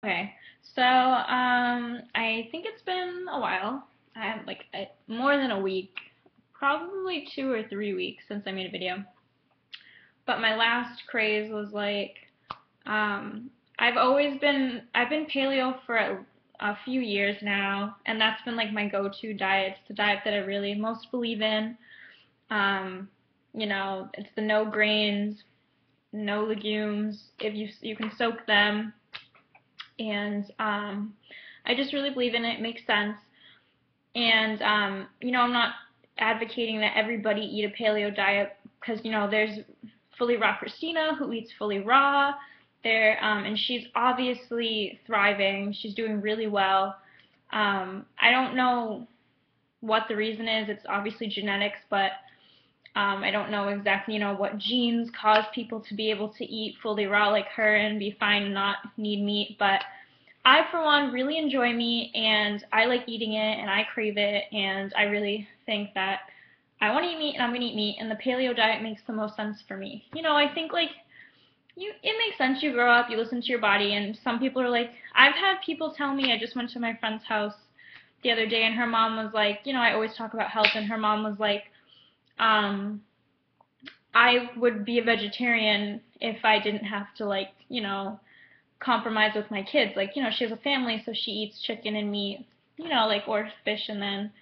Okay, so I think it's been a while. I have like more than a week, probably 2 or 3 weeks since I made a video. But my last craze was like, I've been paleo for a few years now, and that's been like my go-to diet. It's the diet that I really most believe in. Um, it's the no grains, no legumes. If you can soak them, and I just really believe in it. It makes sense. And I'm not advocating that everybody eat a paleo diet because there's fully raw Christina who eats fully raw. And she's obviously thriving. She's doing really well. I don't know what the reason is. It's obviously genetics, but I don't know exactly, what genes cause people to be able to eat fully raw like her and be fine and not need meat. But I, for one, really enjoy meat, and I like eating it, and I crave it, and I really think that I want to eat meat, and I'm going to eat meat, and the paleo diet makes the most sense for me. I think, like, it makes sense. You grow up, you listen to your body, and some people are like, I've had people tell me, I just went to my friend's house the other day, and her mom was like, I always talk about health, and her mom was like, um, I would be a vegetarian if I didn't have to, like, compromise with my kids. Like, she has a family, so she eats chicken and meat, like, or fish, and then,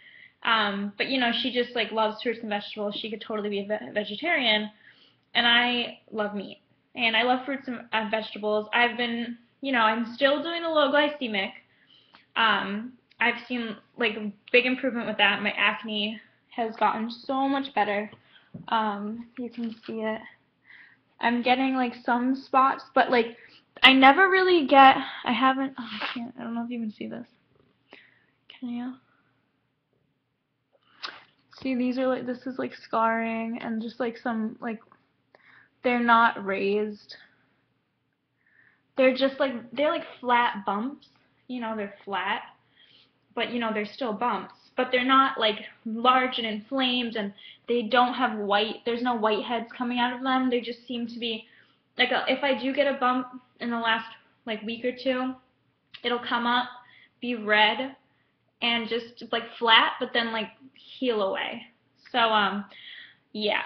but, she just, like, loves fruits and vegetables. She could totally be a vegetarian, and I love meat, and I love fruits and vegetables. I've been, I'm still doing the low glycemic. I've seen, like, a big improvement with that. My acne has gotten so much better. You can see it. I'm getting, like, some spots, but, like, I never really get, I haven't, oh, I can't, I don't know if you can see this. Can you? See, these are, like, this is, like, scarring, and just, like, some, like, they're not raised. They're just, like, they're, like, flat bumps. They're flat, but, they're still bumps. But they're not, like, large and inflamed, and they don't have there's no whiteheads coming out of them. They just seem to be, like, if I do get a bump in the last, like, week or two, it'll come up, be red, and just, like, flat, but then, like, heal away. So, yeah.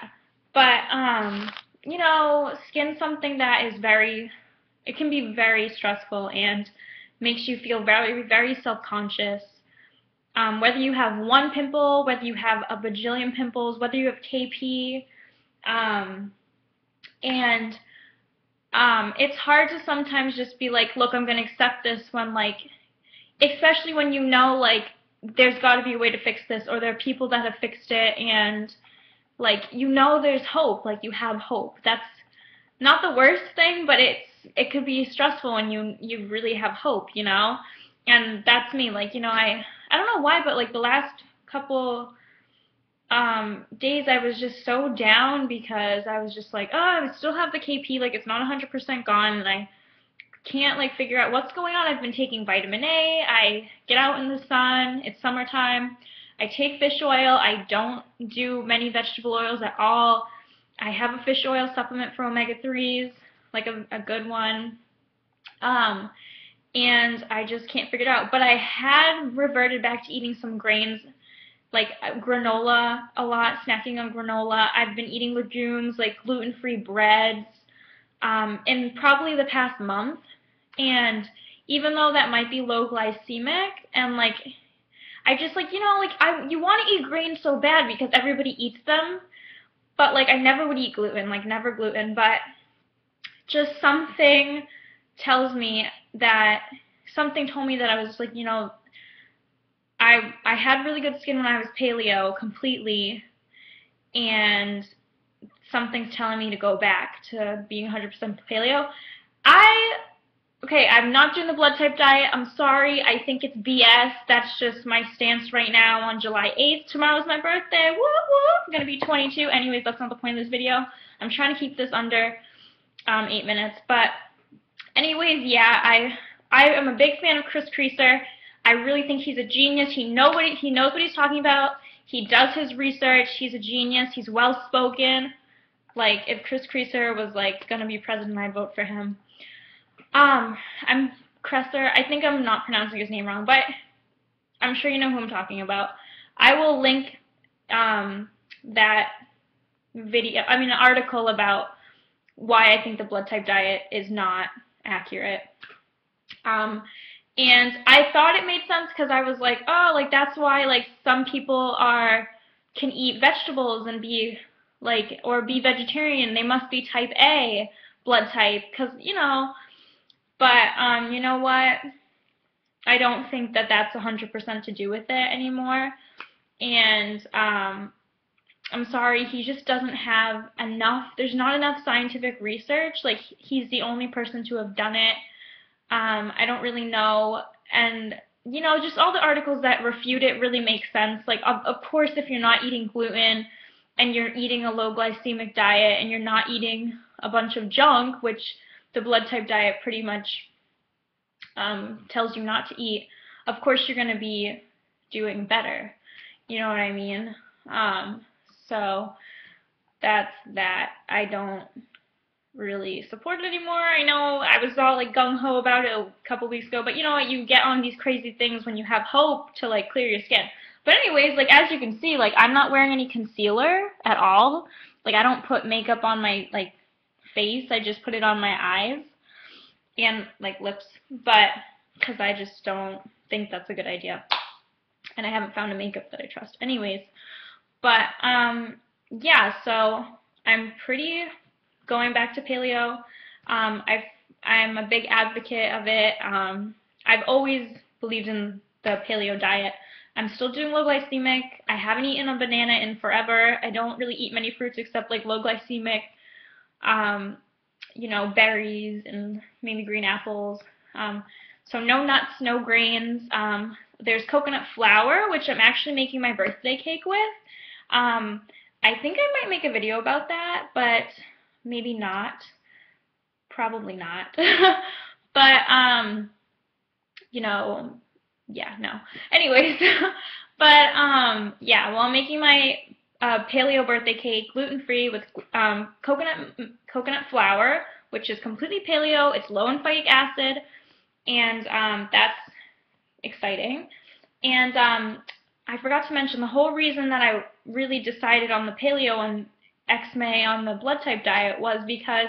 But, skin's something that is it can be very stressful and makes you feel very, very self-conscious. Whether you have one pimple, whether you have a bajillion pimples, whether you have KP, and it's hard to sometimes just be like, look, I'm going to accept this when, like, especially when like, there's got to be a way to fix this, or there are people that have fixed it, and, like, there's hope, like, you have hope. That's not the worst thing, but it could be stressful when you really have hope, and that's me. Like, I don't know why, but, like, the last couple days I was just so down because I was just like, oh, I still have the KP, like, it's not 100% gone, and I can't, like, figure out what's going on. I've been taking vitamin A, I get out in the sun, it's summertime, I take fish oil, I don't do many vegetable oils at all. I have a fish oil supplement for omega-3s, like a good one, and I just can't figure it out. But I had reverted back to eating some grains, like granola a lot, snacking on granola. I've been eating legumes, like gluten-free breads, in probably the past month. And even though that might be low glycemic, and, like, I just, like, you want to eat grains so bad because everybody eats them, but, like, I never would eat gluten, like, never gluten, but just something tells me that, something told me that I was just like, I had really good skin when I was paleo completely, and something's telling me to go back to being 100% paleo. Okay, I'm not doing the blood type diet. I'm sorry. I think it's BS. That's just my stance right now on July 8th. Tomorrow's my birthday. Woo woo! I'm going to be 22. Anyways, that's not the point of this video. I'm trying to keep this under 8 minutes. But anyways, yeah, I am a big fan of Chris Creaser. I really think he's a genius. He knows what he's talking about. He does his research. He's a genius. He's well-spoken. Like, if Chris Creaser was, like, going to be president, I'd vote for him. I'm Kresser, I think I'm not pronouncing his name wrong, but I'm sure you know who I'm talking about. I will link that an article about why I think the blood type diet is not accurate. And I thought it made sense because I was like, oh, like that's why like some people can eat vegetables and be like, or be vegetarian. They must be type A blood type because, you know, but you know what? I don't think that that's 100% to do with it anymore. And I'm sorry, he just doesn't have enough, there's not enough scientific research. Like, he's the only person to have done it. I don't really know. And, you know, just all the articles that refute it really make sense. Like, of course, if you're not eating gluten and you're eating a low glycemic diet and you're not eating a bunch of junk, which the blood type diet pretty much tells you not to eat, of course you're going to be doing better. You know what I mean? So that's that. I don't really support it anymore. I know I was all like gung-ho about it a couple weeks ago, but you know what? You get on these crazy things when you have hope to like clear your skin. But anyways, like as you can see, like I'm not wearing any concealer at all. Like I don't put makeup on my like face. I just put it on my eyes and like lips, but because I just don't think that's a good idea. And I haven't found a makeup that I trust. Anyways, but yeah, so I'm pretty going back to paleo. I'm a big advocate of it. I've always believed in the paleo diet. I'm still doing low glycemic. I haven't eaten a banana in forever. I don't really eat many fruits except like low glycemic, you know, berries and maybe green apples. So no nuts, no grains. There's coconut flour, which I'm actually making my birthday cake with. I think I might make a video about that, but maybe not. Probably not. But, you know, yeah, no. Anyways, but, yeah, well, I'm making my paleo birthday cake gluten-free with coconut flour, which is completely paleo. It's low in phytic acid, and that's exciting. And I forgot to mention the whole reason that I really decided on the paleo and Acne on the blood type diet was because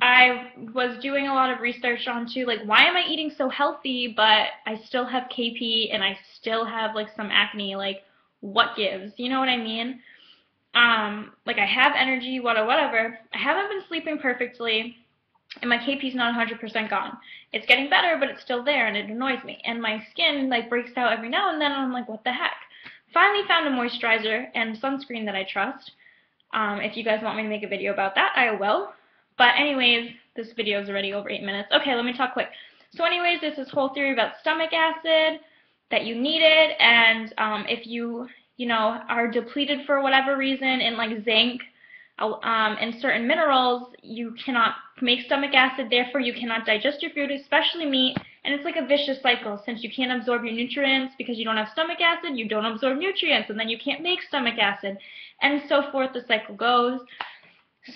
I was doing a lot of research onto like why am I eating so healthy but I still have KP and I still have like some acne, like what gives, you know what I mean? Like I have energy, whatever. I haven't been sleeping perfectly. And my KP's not 100% gone. It's getting better, but it's still there, and it annoys me. And my skin, like, breaks out every now and then, and I'm like, what the heck? Finally found a moisturizer and sunscreen that I trust. If you guys want me to make a video about that, I will. But anyways, this video is already over 8 minutes. Okay, let me talk quick. So anyways, there's this whole theory about stomach acid, that you need it, and if you know, are depleted for whatever reason in, like, zinc, and certain minerals, you cannot make stomach acid, therefore you cannot digest your food, especially meat, and it's like a vicious cycle. Since you can't absorb your nutrients because you don't have stomach acid, you don't absorb nutrients, and then you can't make stomach acid, and so forth, the cycle goes.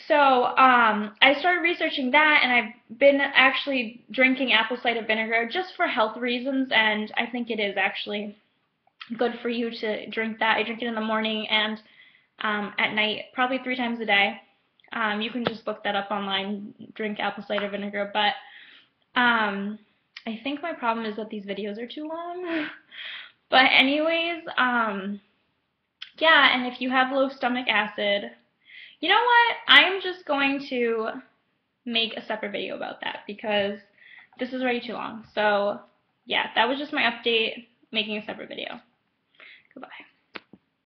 So I started researching that, and I've been actually drinking apple cider vinegar just for health reasons, and I think it is actually good for you to drink that. I drink it in the morning and at night, probably 3 times a day. You can just look that up online, drink apple cider vinegar, but I think my problem is that these videos are too long. But anyways, yeah, and if you have low stomach acid, you know what? I'm just going to make a separate video about that because this is already too long. So yeah, that was just my update, making a separate video. Goodbye.